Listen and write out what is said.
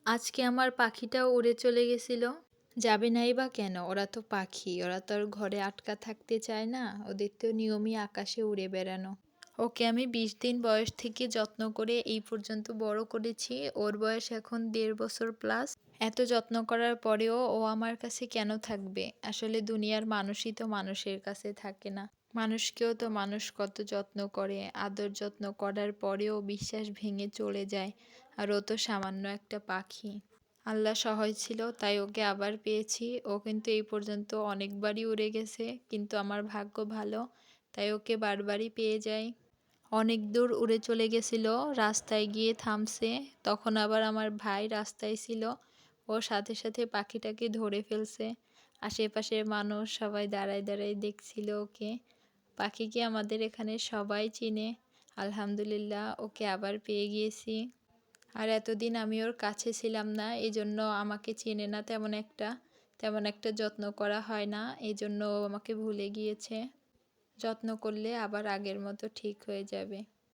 আজকে আমার পাখিটাও উড়ে চলে গেছিল। যাবে নাই বা কেন? ওরা তো পাখি। ওরা তো আর ঘরে আটকা থাকতে চায় না। ওদের তো নিয়মই আকাশে উড়ে বেড়ানো। ওকে আমি ২০ দিন বয়স থেকে যত্ন করে এই পর্যন্ত বড় করেছি। ওর বয়স এখন ১.৫ বছর প্লাস। এত যত্ন করার পরেও ও আমার কাছে কেন থাকবে? আসলে দুনিয়ার মানুষই তো মানুষের কাছে থাকে না। মানুষকেও তো মানুষ কত যত্ন করে, আদর যত্ন করার পরেও বিশ্বাস ভেঙে চলে যায়। আর ও তো সামান্য একটা পাখি। আল্লাহ সহায় ছিল তাই ওকে আবার পেয়েছি। ও কিন্তু এই পর্যন্ত অনেকবারই উড়ে গেছে, কিন্তু আমার ভাগ্য ভালো তাই ওকে বারবারই পেয়ে যাই। অনেক দূর উড়ে চলে গেছিল, রাস্তায় গিয়ে থামছে। তখন আবার আমার ভাই রাস্তায় ছিল। ও সাথে সাথে পাখিটাকে ধরে ফেলছে। আশেপাশের মানুষ সবাই দাঁড়ায় দাঁড়ায় দেখছিল ওকে। পাখিকে আমাদের এখানে সবাই চিনে। আলহামদুলিল্লাহ ওকে আবার পেয়ে গিয়েছি। আর এতদিন আমি ওর কাছে ছিলাম না, এজন্য আমাকে চেনে না তেমন একটা যত্ন করা হয় না, এজন্য ও আমাকে ভুলে গিয়েছে। যত্ন করলে আবার আগের মতো ঠিক হয়ে যাবে।